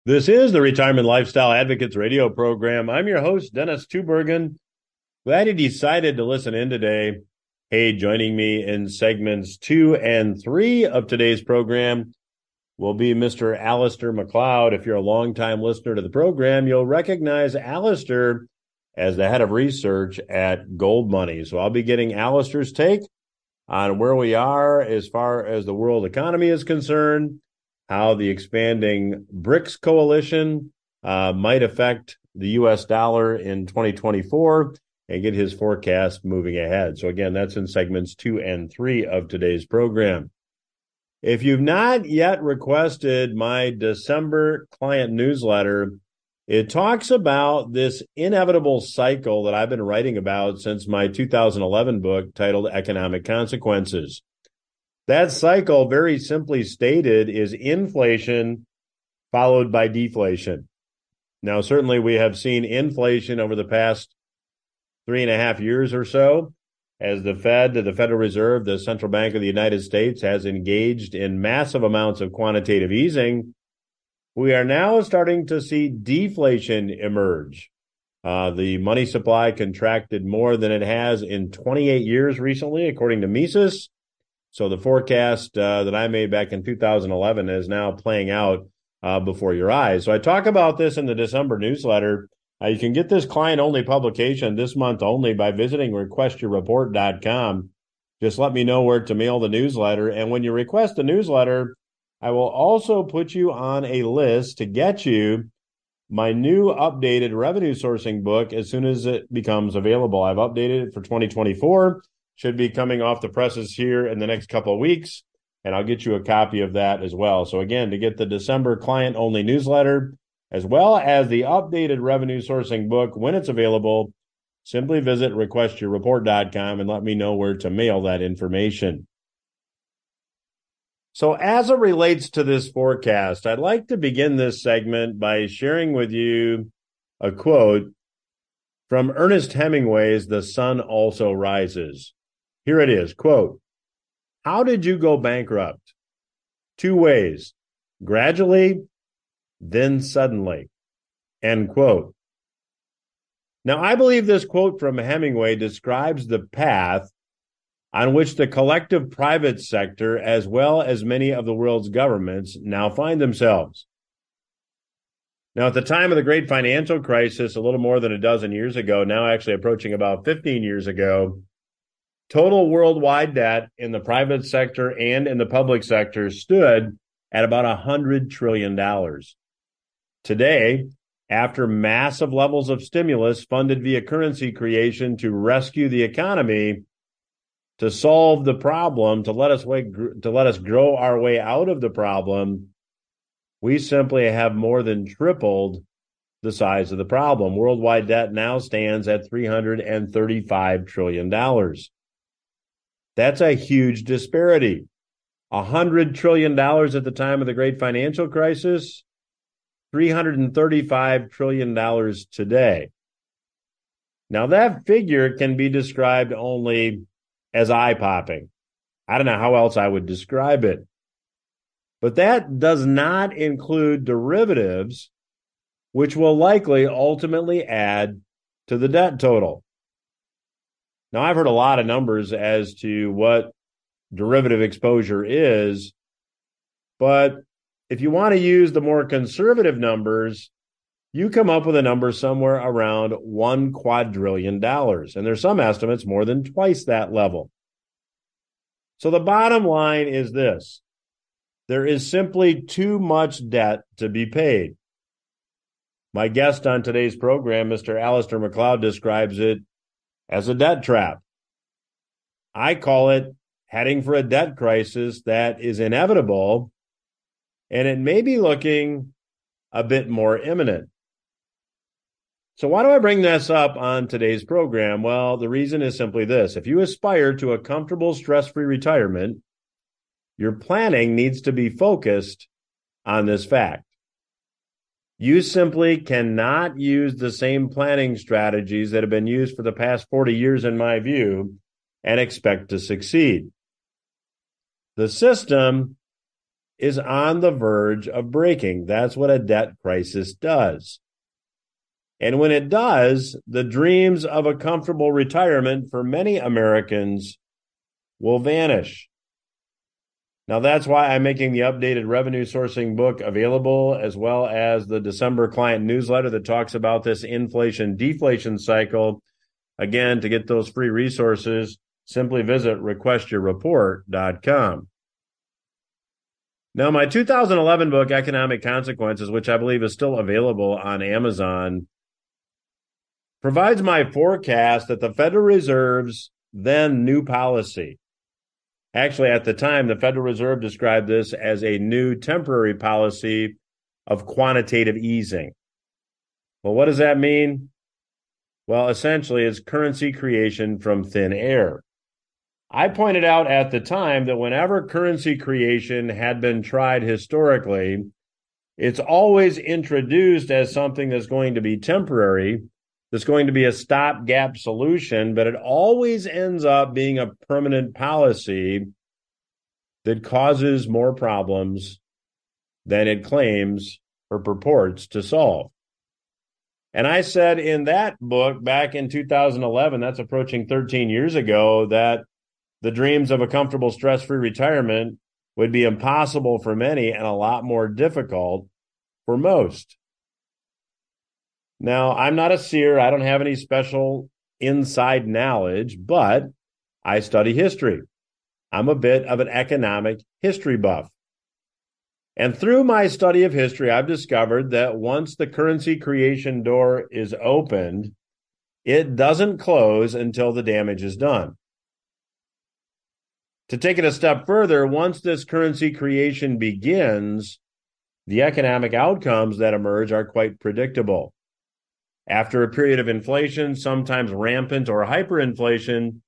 This is the Retirement Lifestyle Advocates radio program. I'm your host, Dennis Tubbergen. Glad you decided to listen in today. Hey, joining me in segments 2 and 3 of today's program will be Mr. Alasdair McLeod. If you're a longtime listener to the program, you'll recognize Alasdair as the head of research at GoldMoney. So I'll be getting Alasdair's take on where we are as far as the world economy is concerned, how the expanding BRICS Coalition might affect the U.S. dollar in 2024, and get his forecast moving ahead. So again, that's in segments 2 and 3 of today's program. If you've not yet requested my December client newsletter, it talks about this inevitable cycle that I've been writing about since my 2011 book titled Economic Consequences. That cycle, very simply stated, is inflation followed by deflation. Now, certainly we have seen inflation over the past 3.5 years or so as the Federal Reserve, the Central Bank of the United States, has engaged in massive amounts of quantitative easing. We are now starting to see deflation emerge. The money supply contracted more than it has in 28 years recently, according to Mises. So the forecast that I made back in 2011 is now playing out before your eyes. So I talk about this in the December newsletter. You can get this client-only publication this month only by visiting requestyourreport.com. Just let me know where to mail the newsletter. And when you request the newsletter, I will also put you on a list to get you my new updated revenue sourcing book as soon as it becomes available. I've updated it for 2024. Should be coming off the presses here in the next couple of weeks, and I'll get you a copy of that as well. So again, to get the December client-only newsletter, as well as the updated revenue sourcing book when it's available, simply visit requestyourreport.com and let me know where to mail that information. So as it relates to this forecast, I'd like to begin this segment by sharing with you a quote from Ernest Hemingway's The Sun Also Rises. Here it is, quote, "How did you go bankrupt? 2 ways, gradually, then suddenly," end quote. Now, I believe this quote from Hemingway describes the path on which the collective private sector, as well as many of the world's governments, now find themselves. Now, at the time of the great financial crisis, a little more than a dozen years ago, now actually approaching about 15 years ago, total worldwide debt in the private sector and in the public sector stood at about $100 trillion. Today, after massive levels of stimulus funded via currency creation to rescue the economy, to solve the problem, to let us grow our way out of the problem, we simply have more than tripled the size of the problem. Worldwide debt now stands at $335 trillion. That's a huge disparity. $100 trillion at the time of the great financial crisis, $335 trillion today. Now, that figure can be described only as eye-popping. I don't know how else I would describe it. But that does not include derivatives, which will likely ultimately add to the debt total. Now, I've heard a lot of numbers as to what derivative exposure is, but if you want to use the more conservative numbers, you come up with a number somewhere around $1 quadrillion. And there's some estimates more than twice that level. So the bottom line is this: there is simply too much debt to be paid. My guest on today's program, Mr. Alasdair Macleod, describes it as a debt trap. I call it heading for a debt crisis that is inevitable, and it may be looking a bit more imminent. So why do I bring this up on today's program? Well, the reason is simply this: if you aspire to a comfortable, stress-free retirement, your planning needs to be focused on this fact. You simply cannot use the same planning strategies that have been used for the past 40 years, in my view, and expect to succeed. The system is on the verge of breaking. That's what a debt crisis does. And when it does, the dreams of a comfortable retirement for many Americans will vanish. Now, that's why I'm making the updated revenue sourcing book available, as well as the December client newsletter that talks about this inflation-deflation cycle. Again, to get those free resources, simply visit requestyourreport.com. Now, my 2011 book, Economic Consequences, which I believe is still available on Amazon, provides my forecast that the Federal Reserve's then new policy. Actually, at the time, the Federal Reserve described this as a new temporary policy of quantitative easing. Well, what does that mean? Well, essentially, it's currency creation from thin air. I pointed out at the time that whenever currency creation had been tried historically, it's always introduced as something that's going to be temporary, that's going to be a stopgap solution, but it always ends up being a permanent policy that causes more problems than it claims or purports to solve. And I said in that book back in 2011, that's approaching 13 years ago, that the dreams of a comfortable, stress-free retirement would be impossible for many and a lot more difficult for most. Now, I'm not a seer. I don't have any special inside knowledge, but I study history. I'm a bit of an economic history buff. And through my study of history, I've discovered that once the currency creation door is opened, it doesn't close until the damage is done. To take it a step further, once this currency creation begins, the economic outcomes that emerge are quite predictable. After a period of inflation, sometimes rampant or hyperinflation,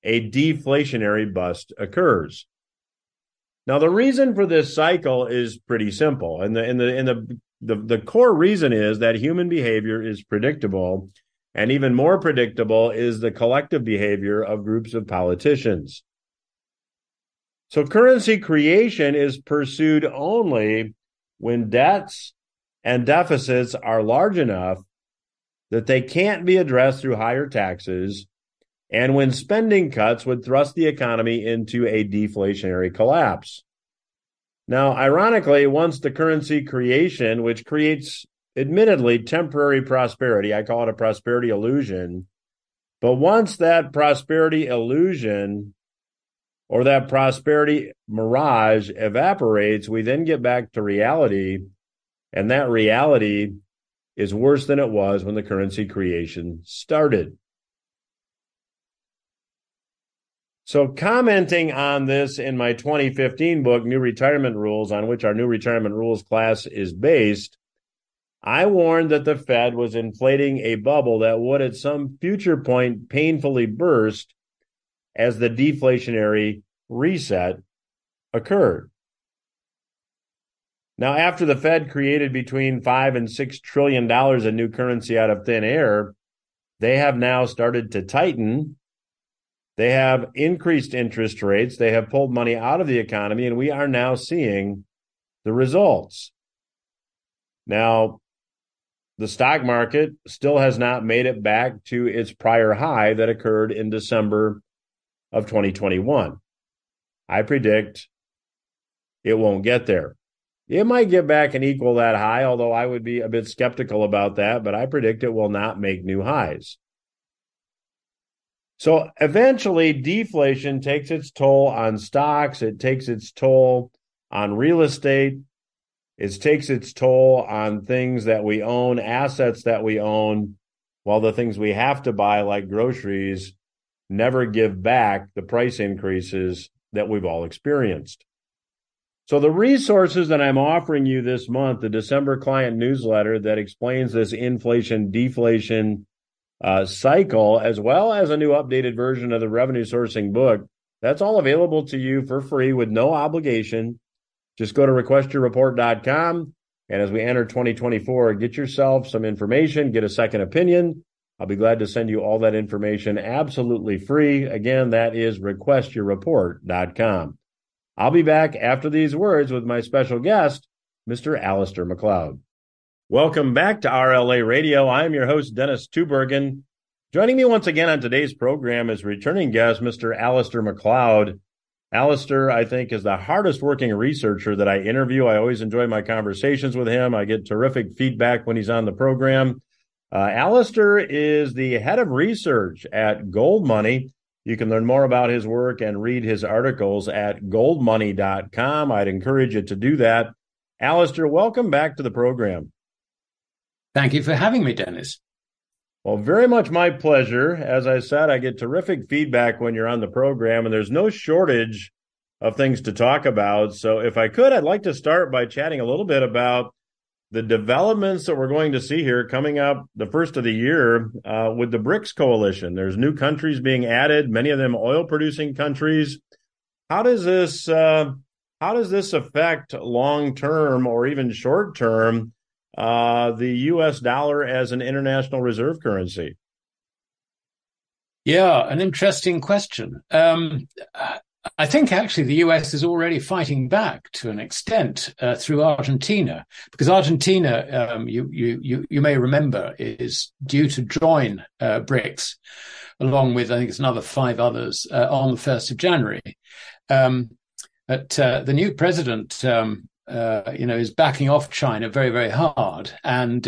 a deflationary bust occurs. Now, the reason for this cycle is pretty simple, and the core reason is that human behavior is predictable, and even more predictable is the collective behavior of groups of politicians. So currency creation is pursued only when debts and deficits are large enough that they can't be addressed through higher taxes, and when spending cuts would thrust the economy into a deflationary collapse. Now, ironically, once the currency creation, which creates admittedly temporary prosperity, I call it a prosperity illusion, but once that prosperity illusion or that prosperity mirage evaporates, we then get back to reality, and that reality is worse than it was when the currency creation started. So commenting on this in my 2015 book, New Retirement Rules, on which our New Retirement Rules class is based, I warned that the Fed was inflating a bubble that would at some future point painfully burst as the deflationary reset occurred. Now, after the Fed created between $5 and $6 trillion in new currency out of thin air, they have now started to tighten. They have increased interest rates. They have pulled money out of the economy, and we are now seeing the results. Now, the stock market still has not made it back to its prior high that occurred in December of 2021. I predict it won't get there. It might get back and equal that high, although I would be a bit skeptical about that, but I predict it will not make new highs. So eventually, deflation takes its toll on stocks. It takes its toll on real estate. It takes its toll on things that we own, assets that we own, while the things we have to buy, like groceries, never give back the price increases that we've all experienced. So the resources that I'm offering you this month, the December client newsletter that explains this inflation-deflation cycle, as well as a new updated version of the revenue sourcing book, that's all available to you for free with no obligation. Just go to requestyourreport.com, and as we enter 2024, get yourself some information, get a second opinion. I'll be glad to send you all that information absolutely free. Again, that is requestyourreport.com. I'll be back after these words with my special guest, Mr. Alasdair Macleod. Welcome back to RLA Radio. I'm your host, Dennis Tubbergen. Joining me once again on today's program is returning guest, Mr. Alasdair Macleod. Alasdair, I think, is the hardest working researcher that I interview. I always enjoy my conversations with him. I get terrific feedback when he's on the program. Alasdair is the head of research at GoldMoney. You can learn more about his work and read his articles at goldmoney.com. I'd encourage you to do that. Alasdair, welcome back to the program. Thank you for having me, Dennis. Well, very much my pleasure. As I said, I get terrific feedback when you're on the program, and there's no shortage of things to talk about. So if I could, I'd like to start by chatting a little bit about the developments that we're going to see here coming up the first of the year with the BRICS Coalition. There's new countries being added, many of them oil-producing countries. How does this affect long-term or even short-term the U.S. dollar as an international reserve currency? Yeah, an interesting question. I think actually the U.S. is already fighting back to an extent through Argentina, because Argentina, you may remember, is due to join BRICS, along with, I think it's another 5 others, on the 1st of January. But the new president is backing off China very, very hard and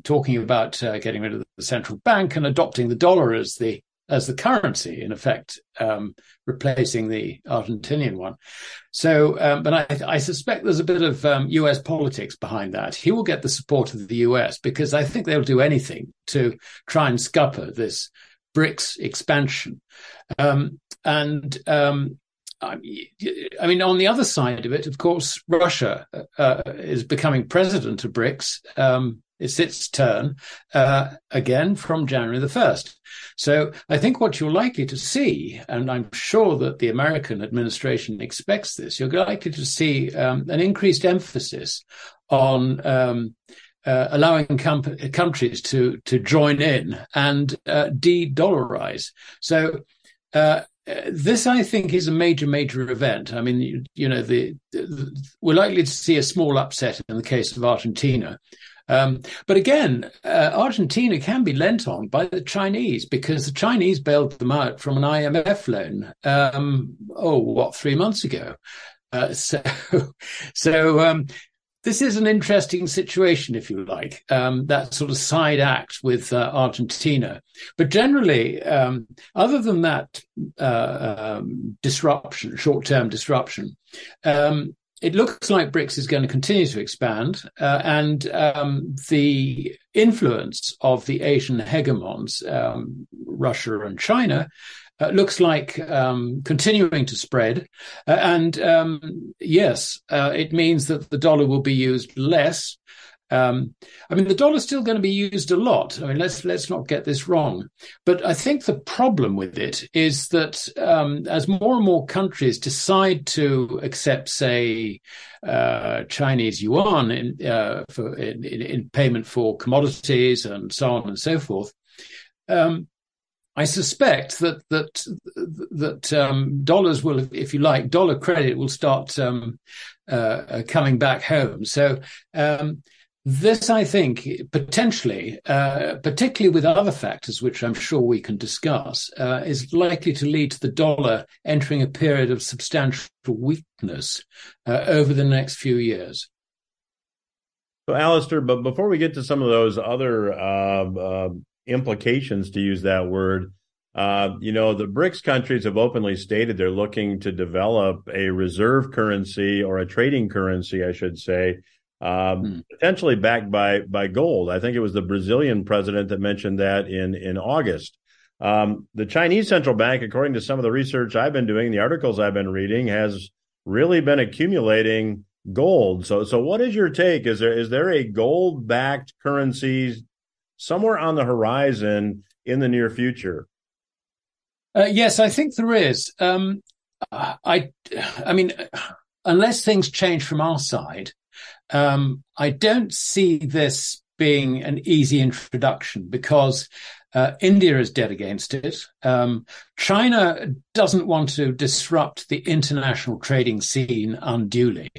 talking about getting rid of the central bank and adopting the dollar as the currency, in effect, replacing the Argentinian one. So, but I suspect there's a bit of US politics behind that. He will get the support of the US because I think they'll do anything to try and scupper this BRICS expansion. I mean, on the other side of it, of course, Russia is becoming president of BRICS. It's its turn again from January the 1st. So I think what you're likely to see, and I'm sure that the American administration expects this, you're likely to see an increased emphasis on allowing countries to join in and de-dollarize. So this, I think, is a major event. I mean, we're likely to see a small upset in the case of Argentina. But again, Argentina can be lent on by the Chinese because the Chinese bailed them out from an IMF loan, 3 months ago. So this is an interesting situation, if you like, that sort of side act with Argentina. But generally, other than that disruption, short-term disruption, it looks like BRICS is going to continue to expand, and the influence of the Asian hegemons, Russia and China, looks like continuing to spread. Yes, it means that the dollar will be used less. I mean, the dollar's still going to be used a lot. I mean, let's not get this wrong. But I think the problem with it is that as more and more countries decide to accept, say, Chinese yuan in payment for commodities and so on and so forth, I suspect that dollars will, if you like, dollar credit will start coming back home. So this, I think, potentially, particularly with other factors, which I'm sure we can discuss, is likely to lead to the dollar entering a period of substantial weakness over the next few years. So, Alasdair, but before we get to some of those other implications, to use that word, the BRICS countries have openly stated they're looking to develop a reserve currency, or a trading currency, I should say, potentially backed by gold. I think it was the Brazilian president that mentioned that in August. The Chinese central bank, according to some of the research I've been doing, the articles I've been reading, has really been accumulating gold. So what is your take? Is there a gold-backed currency somewhere on the horizon in the near future? Yes, I think there is. I mean, unless things change from our side, I don't see this being an easy introduction because India is dead against it. China doesn't want to disrupt the international trading scene unduly.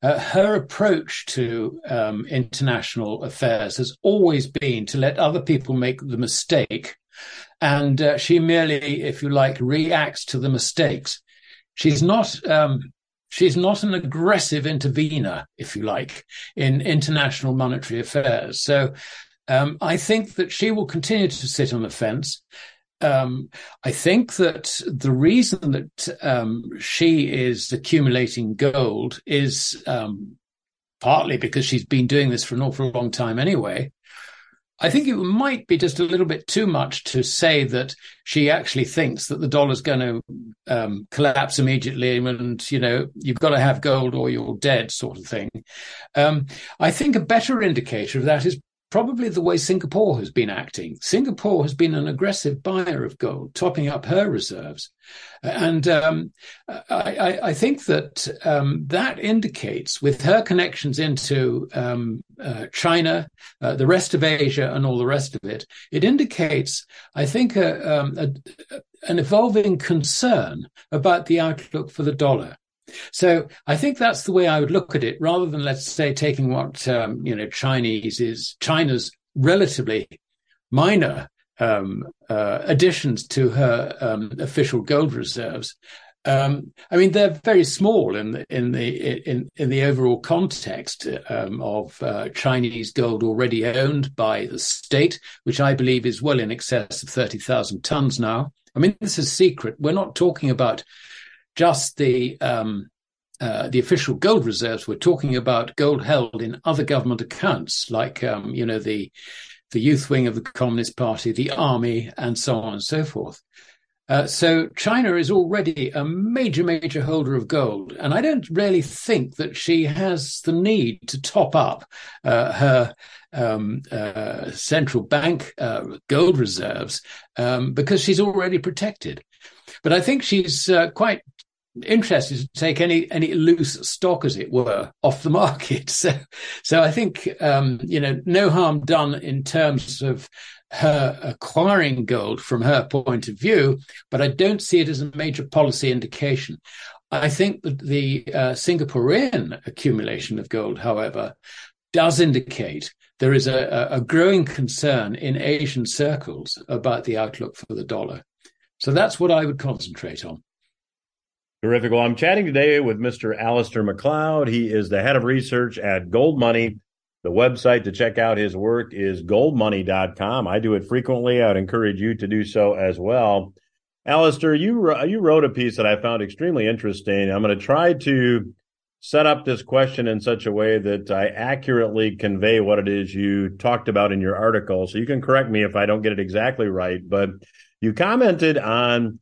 Her approach to international affairs has always been to let other people make the mistake, and she merely, if you like, reacts to the mistakes. She's not an aggressive intervener, if you like, in international monetary affairs. So I think that she will continue to sit on the fence. I think that the reason that she is accumulating gold is partly because she's been doing this for an awful long time anyway. I think it might be just a little bit too much to say that she actually thinks that the dollar's going to collapse immediately and, you've got to have gold or you're dead sort of thing. I think a better indicator of that is probably the way Singapore has been acting. Singapore has been an aggressive buyer of gold, topping up her reserves. And I think that that indicates, with her connections into China, the rest of Asia and all the rest of it, it indicates, I think, an evolving concern about the outlook for the dollar. So I think that's the way I would look at it, rather than, let's say, taking what China's relatively minor additions to her official gold reserves. They're very small in the overall context of Chinese gold already owned by the state, which I believe is well in excess of 30,000 tons now. I mean, this is secret. We're not talking about just the official gold reserves. We're talking about gold held in other government accounts, like the youth wing of the Communist Party, the army, and so on and so forth. So China is already a major holder of gold, and I don't really think that she has the need to top up her central bank gold reserves because she's already protected. But I think she's quite interested to take any loose stock, as it were, off the market. So I think no harm done in terms of her acquiring gold from her point of view, but I don't see it as a major policy indication. I think that the Singaporean accumulation of gold, however, does indicate there is a growing concern in Asian circles about the outlook for the dollar. So that's what I would concentrate on. Terrific. Well, I'm chatting today with Mr. Alasdair Macleod. He is the head of research at GoldMoney. The website to check out his work is goldmoney.com. I do it frequently. I would encourage you to do so as well. Alasdair, you wrote a piece that I found extremely interesting. I'm going to try to set up this question in such a way that I accurately convey what it is you talked about in your article. So you can correct me if I don't get it exactly right. But you commented on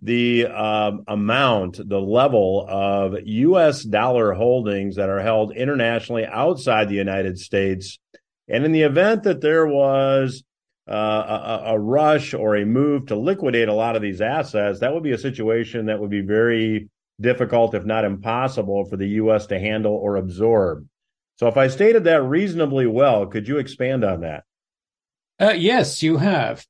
the the level of U.S. dollar holdings that are held internationally outside the United States. And in the event that there was a rush or a move to liquidate a lot of these assets, that would be a situation that would be very difficult, if not impossible, for the U.S. to handle or absorb. So if I stated that reasonably well, could you expand on that? Yes, you have.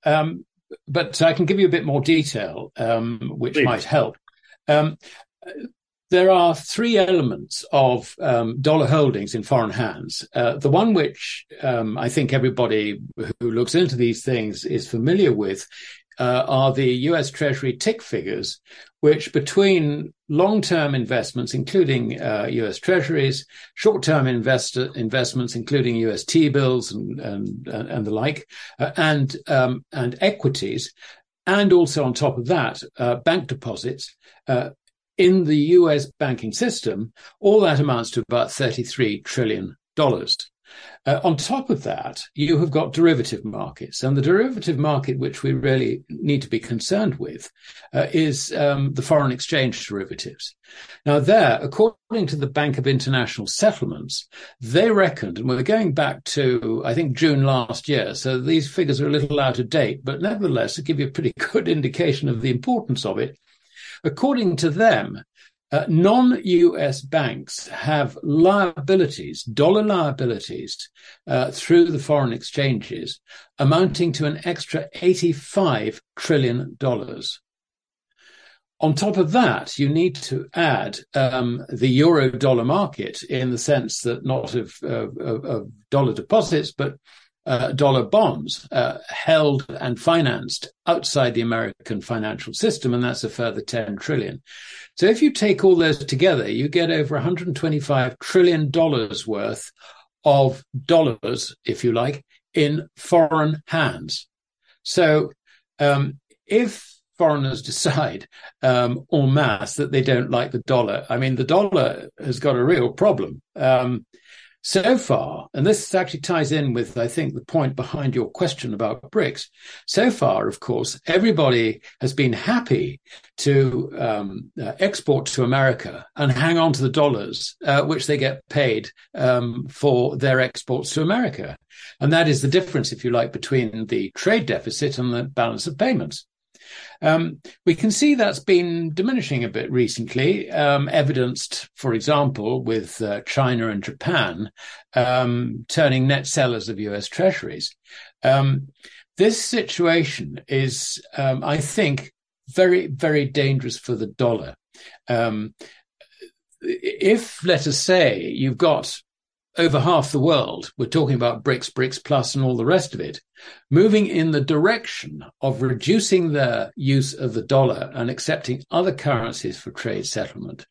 But I can give you a bit more detail, which Please. Might help. There are three elements of dollar holdings in foreign hands. The one which I think everybody who looks into these things is familiar with are the US Treasury tick figures, which between long-term investments, including US Treasuries, short-term investments, including US T-bills and the like, and equities, and also on top of that, bank deposits, in the US banking system, all that amounts to about $33 trillion. On top of that, you have got derivative markets, and the derivative market which we really need to be concerned with is the foreign exchange derivatives. Now there, according to the Bank of International Settlements, they reckoned, and we're going back to, I think, June last year, so these figures are a little out of date, but nevertheless, it give you a pretty good indication of the importance of it. According to them, Non-US banks have liabilities, dollar liabilities, through the foreign exchanges amounting to an extra $85 trillion. On top of that, you need to add the euro-dollar market in the sense that not of dollar deposits, but dollar bonds held and financed outside the American financial system, and that's a further 10 trillion. So if you take all those together, you get over $125 trillion worth of dollars, if you like, in foreign hands. So if foreigners decide en masse that they don't like the dollar, I mean, the dollar has got a real problem. So far, and this actually ties in with, I think, the point behind your question about BRICS. So far, of course, everybody has been happy to export to America and hang on to the dollars, which they get paid for their exports to America. And that is the difference, if you like, between the trade deficit and the balance of payments. We can see that's been diminishing a bit recently, evidenced, for example, with China and Japan turning net sellers of US treasuries. This situation is, I think, very, very dangerous for the dollar. If, let us say, you've got over half the world, we're talking about BRICS, BRICS Plus, and all the rest of it, moving in the direction of reducing the use of the dollar and accepting other currencies for trade settlement,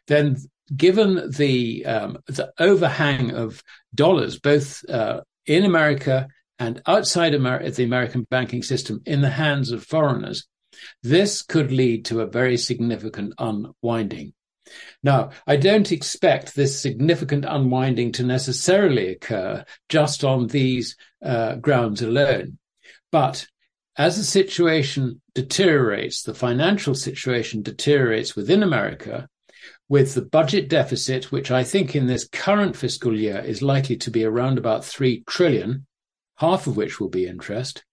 then given the overhang of dollars, both in America and outside the American banking system in the hands of foreigners, this could lead to a very significant unwinding. Now, I don't expect this significant unwinding to necessarily occur just on these grounds alone. But as the situation deteriorates, the financial situation deteriorates within America, with the budget deficit, which I think in this current fiscal year is likely to be around about 3 trillion, half of which will be interest,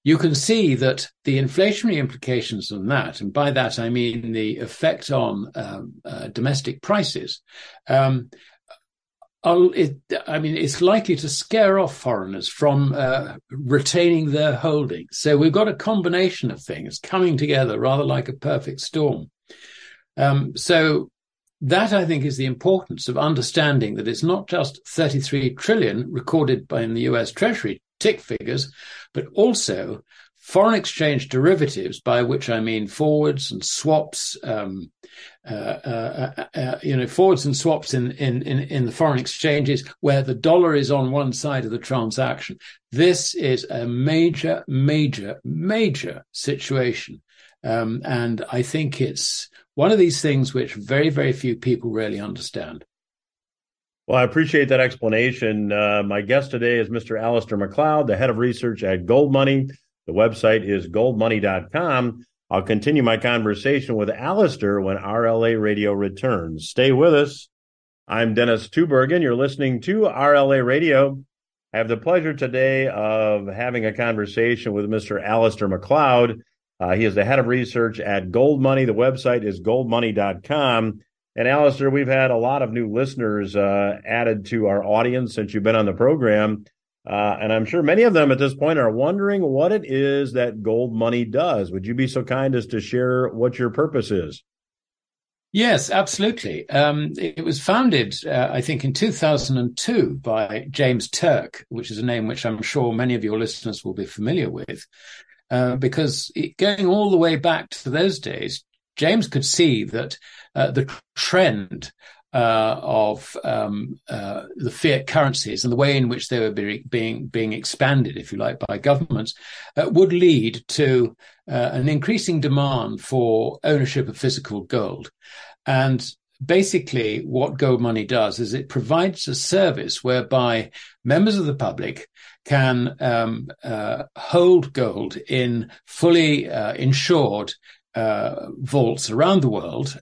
you can see that the inflationary implications on that, and by that I mean the effect on domestic prices, it's likely to scare off foreigners from retaining their holdings. So we've got a combination of things coming together rather like a perfect storm. So that, I think, is the importance of understanding that it's not just 33 trillion recorded in the US Treasury tick figures, but also foreign exchange derivatives, by which I mean forwards and swaps, forwards and swaps in the foreign exchanges where the dollar is on one side of the transaction. This is a major, major, major situation. And I think it's one of these things which very, very few people really understand. Well, I appreciate that explanation. My guest today is Mr. Alasdair Macleod, the head of research at GoldMoney. The website is goldmoney.com. I'll continue my conversation with Alasdair when RLA Radio returns. Stay with us. I'm Dennis Tubbergen. You're listening to RLA Radio. I have the pleasure today of having a conversation with Mr. Alasdair Macleod. He is the head of research at GoldMoney. The website is goldmoney.com. And Alasdair, we've had a lot of new listeners added to our audience since you've been on the program. And I'm sure many of them at this point are wondering what it is that GoldMoney does. Would you be so kind as to share what your purpose is? Yes, absolutely. It was founded, I think, in 2002 by James Turk, which is a name which I'm sure many of your listeners will be familiar with, because going all the way back to those days, James could see that the trend of the fiat currencies and the way in which they were being expanded, if you like, by governments, would lead to an increasing demand for ownership of physical gold. And basically what GoldMoney does is it provides a service whereby members of the public can hold gold in fully insured vaults around the world,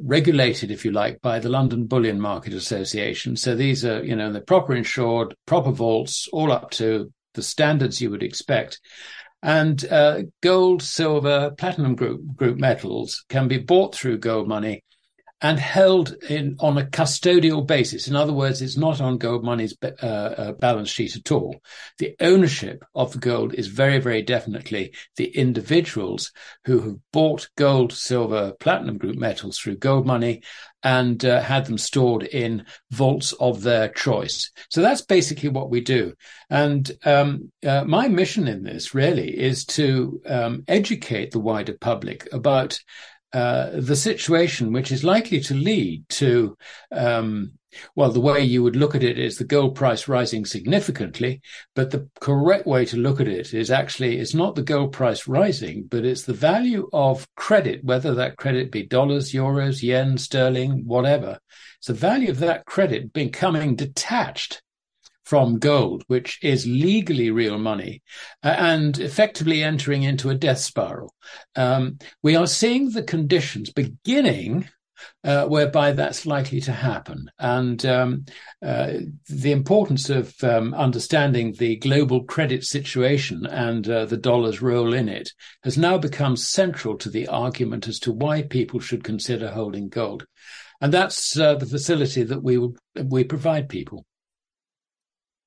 regulated, if you like, by the London Bullion Market Association. So these are, they're proper insured, proper vaults, all up to the standards you would expect. And gold, silver, platinum group metals can be bought through GoldMoney and held on a custodial basis. In other words, it's not on GoldMoney's balance sheet at all. The ownership of the gold is very, very definitely the individuals who have bought gold, silver, platinum group metals through GoldMoney and had them stored in vaults of their choice. So that's basically what we do. And my mission in this really is to educate the wider public about the situation, which is likely to lead to, the way you would look at it is the gold price rising significantly, but the correct way to look at it is actually, it's not the gold price rising, but it's the value of credit, whether that credit be dollars, euros, yen, sterling, whatever. It's the value of that credit becoming detached from gold, which is legally real money, and effectively entering into a death spiral. We are seeing the conditions beginning whereby that's likely to happen. And the importance of understanding the global credit situation and the dollar's role in it has now become central to the argument as to why people should consider holding gold. And that's the facility that we provide people.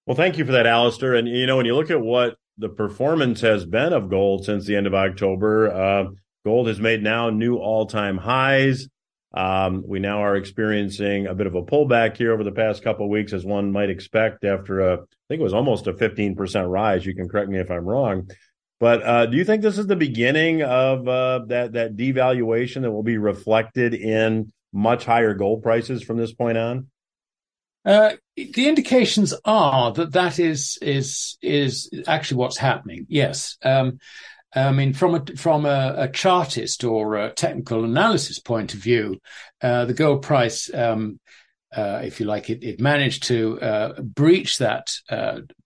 Well, thank you for that, Alasdair. And, when you look at what the performance has been of gold since the end of October, gold has made now new all-time highs. We now are experiencing a bit of a pullback here over the past couple of weeks, as one might expect after I think it was almost a 15% rise. You can correct me if I'm wrong. But do you think this is the beginning of that devaluation that will be reflected in much higher gold prices from this point on? The indications are that is actually what's happening. Yes. I mean, from a chartist or a technical analysis point of view, the gold price, if you like, it managed to breach that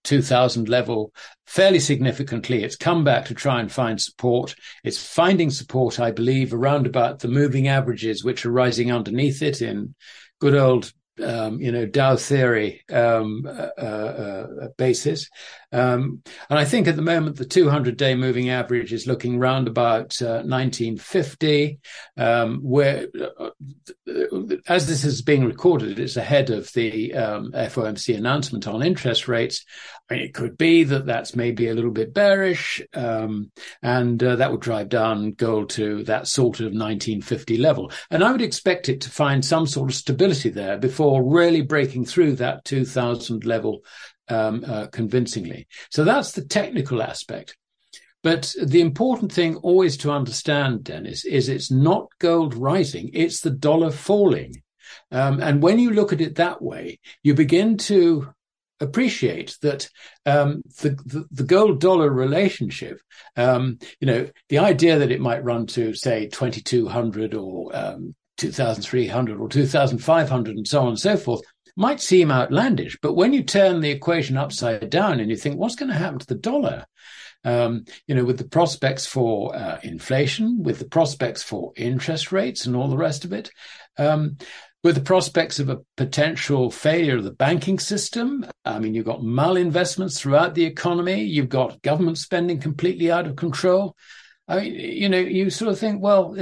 2000 level fairly significantly. It's come back to try and find support. It's finding support, I believe, around about the moving averages, which are rising underneath it in good old Dow theory basis. And I think at the moment, the 200-day moving average is looking round about 1950, where, as this is being recorded, it's ahead of the FOMC announcement on interest rates. I mean, it could be that that's maybe a little bit bearish, and that would drive down gold to that sort of 1950 level. And I would expect it to find some sort of stability there before really breaking through that 2000 level convincingly. So that's the technical aspect. But the important thing always to understand, Dennis, is it's not gold rising, it's the dollar falling. And when you look at it that way, you begin to appreciate that the gold dollar relationship, the idea that it might run to, say, 2200 or 2300 or 2500 and so on and so forth might seem outlandish. But when you turn the equation upside down and you think, what's going to happen to the dollar? With the prospects for inflation, with the prospects for interest rates and all the rest of it, with the prospects of a potential failure of the banking system. I mean, you've got malinvestments throughout the economy. You've got government spending completely out of control. I mean, you sort of think, well,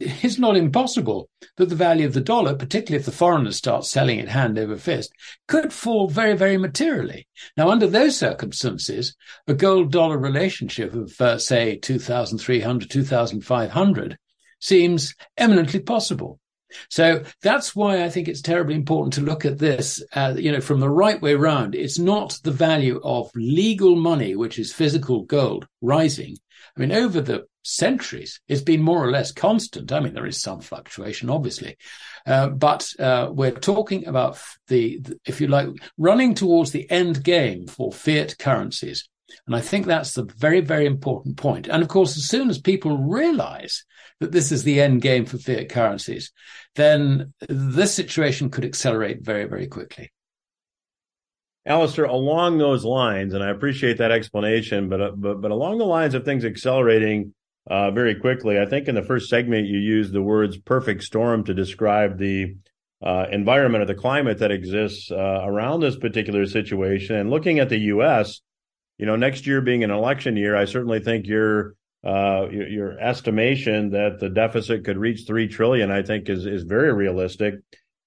it's not impossible that the value of the dollar, particularly if the foreigners start selling it hand over fist, could fall very, very materially. Now, under those circumstances, a gold-dollar relationship of, say, 2,300, 2,500 seems eminently possible. So that's why I think it's terribly important to look at this, from the right way round. It's not the value of legal money, which is physical gold, rising. I mean, over the centuries, it's been more or less constant. I mean, there is some fluctuation, obviously, but we're talking about if you like, running towards the end game for fiat currencies. And I think that's the very, very important point. And of course, as soon as people realize that this is the end game for fiat currencies, then this situation could accelerate very, very quickly. Alasdair, along those lines, and I appreciate that explanation, but along the lines of things accelerating very quickly, I think in the first segment you used the words perfect storm to describe the environment or the climate that exists around this particular situation. And looking at the U.S., next year being an election year, I certainly think your estimation that the deficit could reach $3 trillion, I think is very realistic.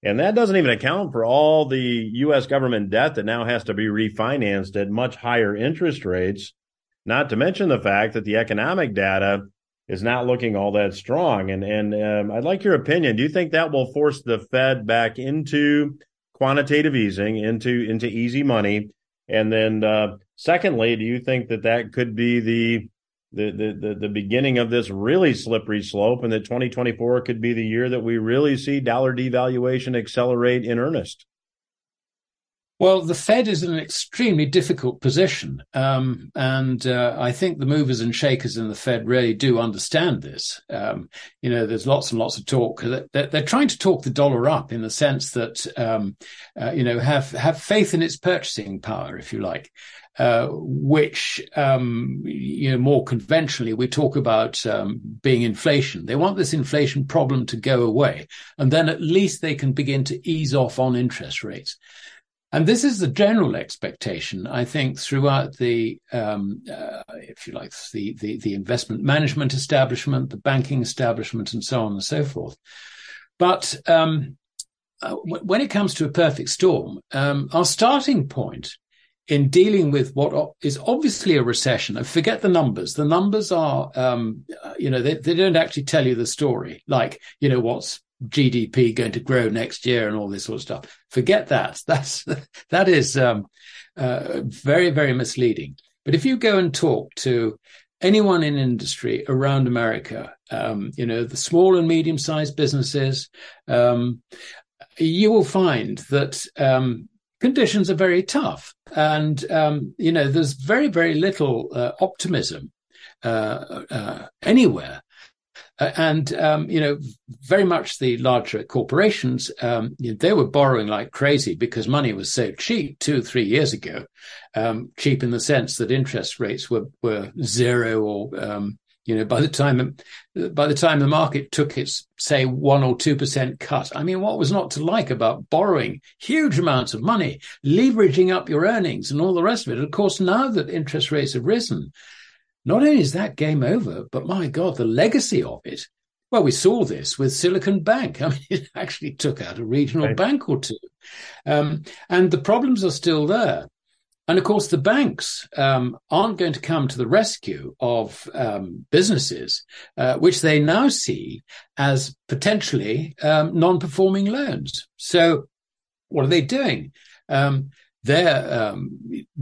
And that doesn't even account for all the U.S. government debt that now has to be refinanced at much higher interest rates, not to mention the fact that the economic data is not looking all that strong. And I'd like your opinion. Do you think that will force the Fed back into quantitative easing, into easy money? And then secondly, do you think that could be the beginning of this really slippery slope, and that 2024 could be the year that we really see dollar devaluation accelerate in earnest? Well, the Fed is in an extremely difficult position. And I think the movers and shakers in the Fed really do understand this. There's lots and lots of talk. They're trying to talk the dollar up in the sense that, have faith in its purchasing power, if you like. Which, more conventionally, we talk about being inflation. They want this inflation problem to go away, and then at least they can begin to ease off on interest rates. And this is the general expectation, I think, throughout the, if you like, the investment management establishment, the banking establishment, and so on and so forth. But when it comes to a perfect storm, our starting point in dealing with what is obviously a recession, and forget the numbers. The numbers are, they don't actually tell you the story. Like, what's GDP going to grow next year and all this sort of stuff. Forget that. That is very, very misleading. But if you go and talk to anyone in industry around America, the small and medium-sized businesses, you will find that conditions are very tough. And, there's very, very little optimism anywhere. Very much the larger corporations, they were borrowing like crazy because money was so cheap 2-3 years ago. Cheap in the sense that interest rates were zero, or by the time the market took its, say, 1 or 2% cut. I mean, what was not to like about borrowing huge amounts of money, leveraging up your earnings, and all the rest of it? Of course, now that interest rates have risen, not only is that game over, but my God, the legacy of it. Well, we saw this with Silicon Bank. I mean, it actually took out a regional bank or two. And the problems are still there. And of course, the banks aren't going to come to the rescue of businesses, which they now see as potentially non-performing loans. So what are they doing? They're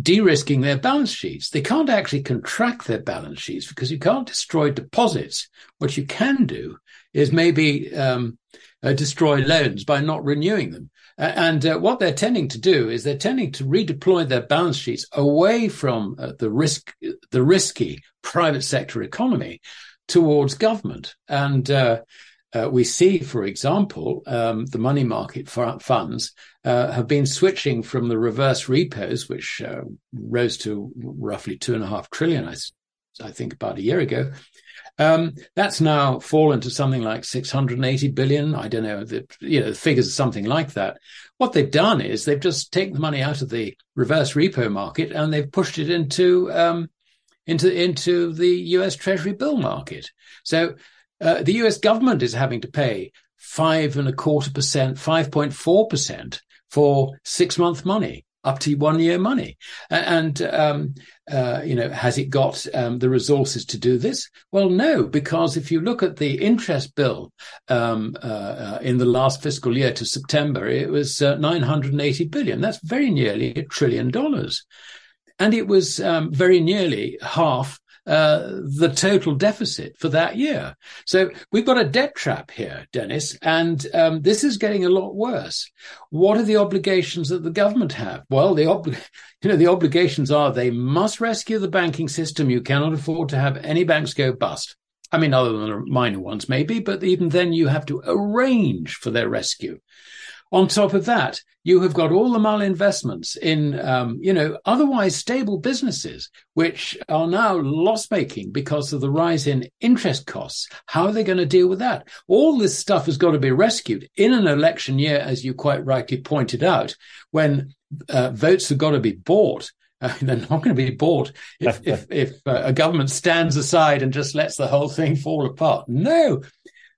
de-risking their balance sheets. They can't actually contract their balance sheets because you can't destroy deposits. What you can do is maybe destroy loans by not renewing them. And what they're tending to do is they're tending to redeploy their balance sheets away from the risky private sector economy towards government. And we see, for example, the money market funds have been switching from the reverse repos, which rose to roughly $2.5 trillion, I think, about a year ago. That's now fallen to something like 680 billion. I don't know, the figures are something like that. What they've done is they've just taken the money out of the reverse repo market and they've pushed it into the US Treasury bill market. So the US government is having to pay 5.25%, 5.4% for 6-month money, up to 1 year money. And, has it got the resources to do this? Well, no, because if you look at the interest bill in the last fiscal year to September, it was 980 billion. That's very nearly $1 trillion. And it was very nearly half the total deficit for that year. So we've got a debt trap here, Dennis, and this is getting a lot worse. What are the obligations that the government have? Well, the obligations are they must rescue the banking system. You cannot afford to have any banks go bust. I mean, other than the minor ones maybe, but even then you have to arrange for their rescue. On top of that, you have got all the malinvestments in, otherwise stable businesses, which are now loss-making because of the rise in interest costs. How are they going to deal with that? All this stuff has got to be rescued in an election year, as you quite rightly pointed out, when votes have got to be bought They're not going to be bought if a government stands aside and just lets the whole thing fall apart. No,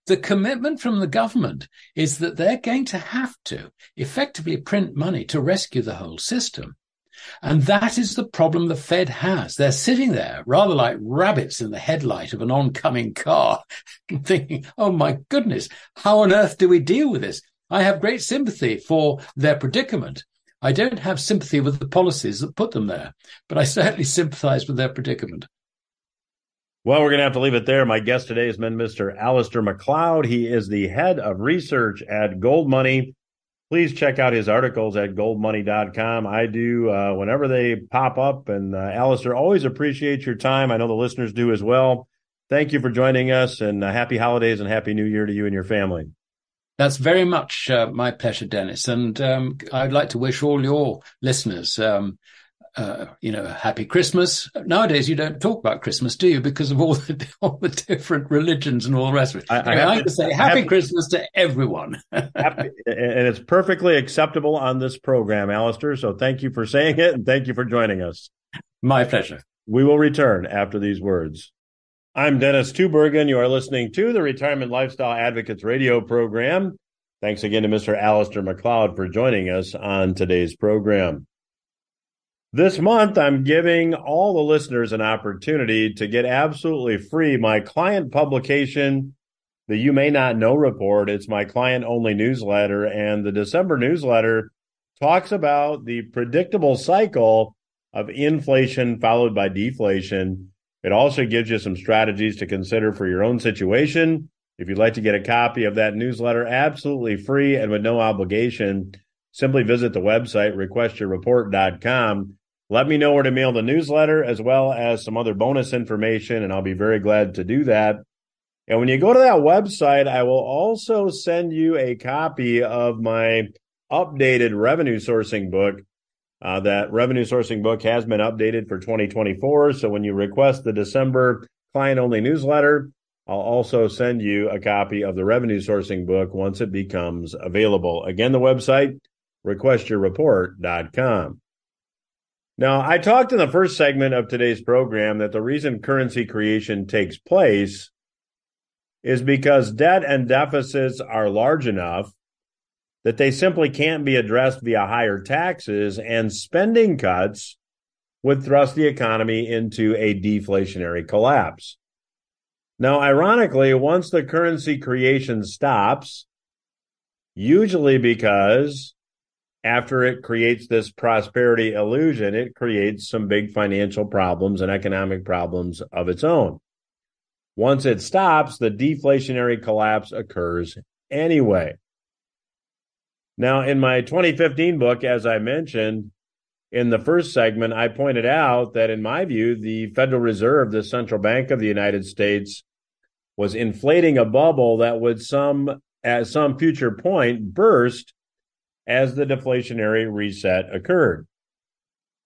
the commitment from the government is that they're going to have to effectively print money to rescue the whole system. And that is the problem the Fed has. They're sitting there rather like rabbits in the headlight of an oncoming car, thinking, oh my goodness, how on earth do we deal with this? I have great sympathy for their predicament. I don't have sympathy with the policies that put them there, but I certainly sympathize with their predicament. Well, we're going to have to leave it there. My guest today has been Mr. Alasdair Macleod. He is the head of research at GoldMoney. Please check out his articles at goldmoney.com. I do whenever they pop up. And Alasdair, always appreciate your time. I know the listeners do as well. Thank you for joining us, and happy holidays and happy new year to you and your family. That's very much my pleasure, Dennis. And I'd like to wish all your listeners, happy Christmas. Nowadays, you don't talk about Christmas, do you? Because of all the different religions and all the rest of it. I have to say happy Christmas to everyone. And it's perfectly acceptable on this program, Alasdair. So thank you for saying it, and thank you for joining us. My pleasure. We will return after these words. I'm Dennis Tubbergen. You are listening to the Retirement Lifestyle Advocates radio program. Thanks again to Mr. Alasdair Macleod for joining us on today's program. This month, I'm giving all the listeners an opportunity to get absolutely free my client publication, the You May Not Know Report. It's my client-only newsletter, and the December newsletter talks about the predictable cycle of inflation followed by deflation. It also gives you some strategies to consider for your own situation. If you'd like to get a copy of that newsletter absolutely free and with no obligation, simply visit the website, requestyourreport.com. Let me know where to mail the newsletter as well as some other bonus information, and I'll be very glad to do that. And when you go to that website, I will also send you a copy of my updated revenue sourcing book. That revenue sourcing book has been updated for 2024. So when you request the December client-only newsletter, I'll also send you a copy of the revenue sourcing book once it becomes available. Again, the website, requestyourreport.com. Now, I talked in the first segment of today's program that the reason currency creation takes place is because debt and deficits are large enough that they simply can't be addressed via higher taxes, and spending cuts would thrust the economy into a deflationary collapse. Now, ironically, once the currency creation stops, usually because after it creates this prosperity illusion, it creates some big financial problems and economic problems of its own. Once it stops, the deflationary collapse occurs anyway. Now, in my 2015 book, as I mentioned in the first segment, I pointed out that in my view, the Federal Reserve, the central bank of the United States, was inflating a bubble that would at some future point burst as the deflationary reset occurred.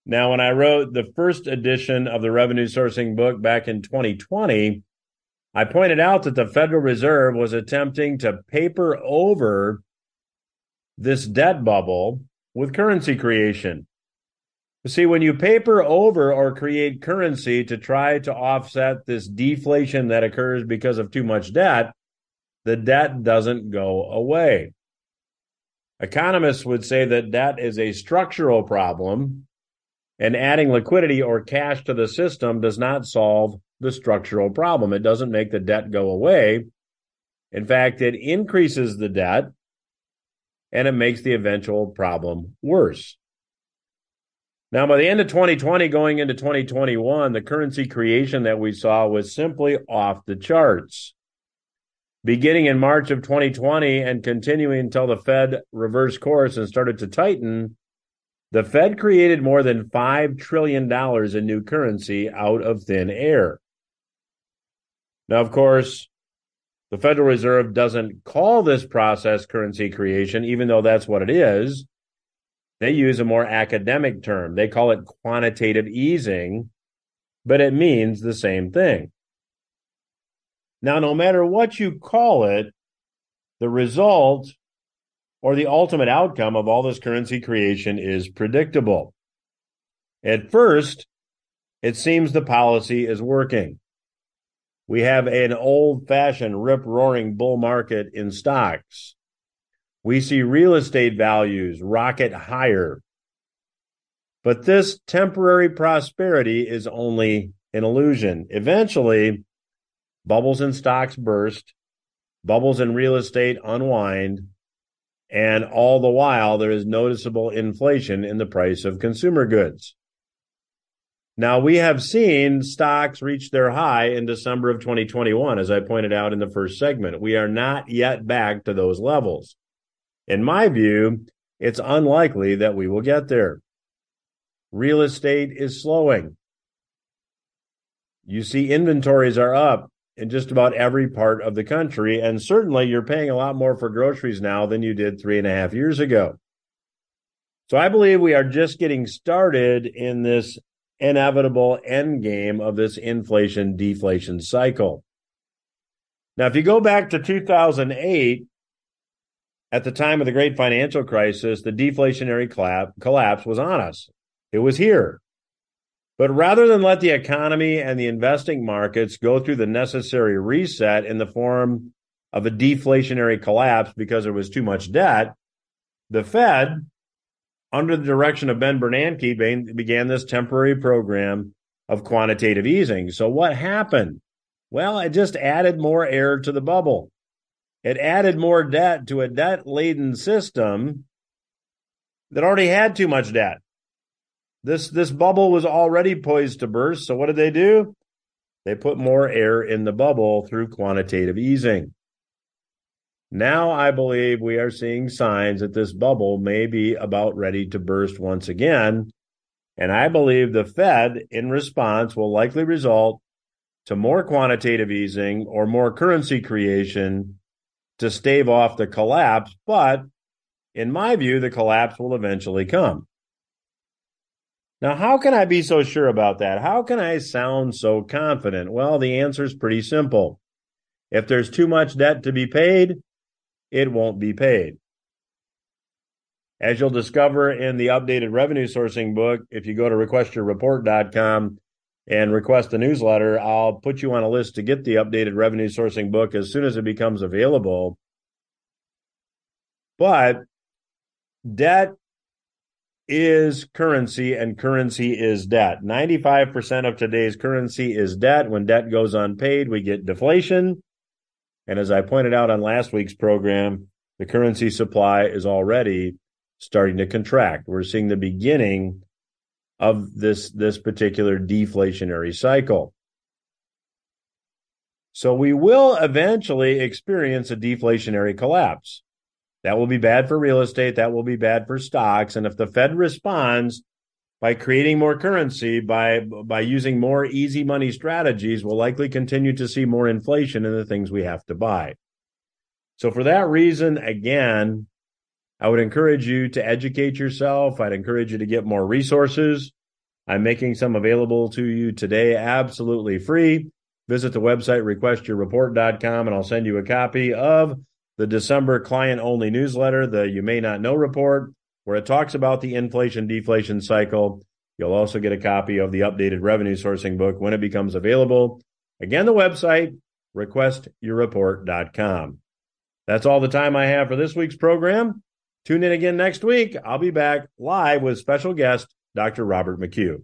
Now, when I wrote the first edition of the revenue sourcing book back in 2020, I pointed out that the Federal Reserve was attempting to paper over this debt bubble with currency creation. See, when you paper over or create currency to try to offset this deflation that occurs because of too much debt, the debt doesn't go away. Economists would say that debt is a structural problem, and adding liquidity or cash to the system does not solve the structural problem. It doesn't make the debt go away. In fact, it increases the debt, and it makes the eventual problem worse. Now, by the end of 2020, going into 2021, the currency creation that we saw was simply off the charts. Beginning in March of 2020 and continuing until the Fed reversed course and started to tighten, the Fed created more than $5 trillion in new currency out of thin air. Now, of course, the Federal Reserve doesn't call this process currency creation, even though that's what it is. They use a more academic term. They call it quantitative easing, but it means the same thing. Now, no matter what you call it, the result or the ultimate outcome of all this currency creation is predictable. At first, it seems the policy is working. We have an old-fashioned rip-roaring bull market in stocks. We see real estate values rocket higher. But this temporary prosperity is only an illusion. Eventually, bubbles in stocks burst, bubbles in real estate unwind, and all the while there is noticeable inflation in the price of consumer goods. Now, we have seen stocks reach their high in December of 2021, as I pointed out in the first segment. We are not yet back to those levels. In my view, it's unlikely that we will get there. Real estate is slowing. You see inventories are up in just about every part of the country, and certainly you're paying a lot more for groceries now than you did 3.5 years ago. So I believe we are just getting started in this inevitable end game of this inflation-deflation cycle. Now, if you go back to 2008, at the time of the great financial crisis, the deflationary collapse was on us. It was here. But rather than let the economy and the investing markets go through the necessary reset in the form of a deflationary collapse because there was too much debt, the Fed, under the direction of Ben Bernanke, began this temporary program of quantitative easing. So what happened? Well, it just added more air to the bubble. It added more debt to a debt-laden system that already had too much debt. This bubble was already poised to burst. So what did they do? They put more air in the bubble through quantitative easing. Now I believe we are seeing signs that this bubble may be about ready to burst once again. And I believe the Fed, in response, will likely result to more quantitative easing or more currency creation to stave off the collapse. But in my view, the collapse will eventually come. Now, how can I be so sure about that? How can I sound so confident? Well, the answer is pretty simple. If there's too much debt to be paid, it won't be paid. As you'll discover in the updated revenue sourcing book, if you go to requestyourreport.com and request the newsletter, I'll put you on a list to get the updated revenue sourcing book as soon as it becomes available. But debt is currency and currency is debt. 95% of today's currency is debt. When debt goes unpaid, we get deflation. And as I pointed out on last week's program, the currency supply is already starting to contract. We're seeing the beginning of this particular deflationary cycle. So we will eventually experience a deflationary collapse. That will be bad for real estate. That will be bad for stocks. And if the Fed responds by creating more currency, by using more easy money strategies, we'll likely continue to see more inflation in the things we have to buy. So for that reason, again, I would encourage you to educate yourself. I'd encourage you to get more resources. I'm making some available to you today, absolutely free. Visit the website, requestyourreport.com, and I'll send you a copy of the December client-only newsletter, the You May Not Know report, where it talks about the inflation-deflation cycle. You'll also get a copy of the updated revenue sourcing book when it becomes available. Again, the website, requestyourreport.com. That's all the time I have for this week's program. Tune in again next week. I'll be back live with special guest, Dr. Robert McHugh.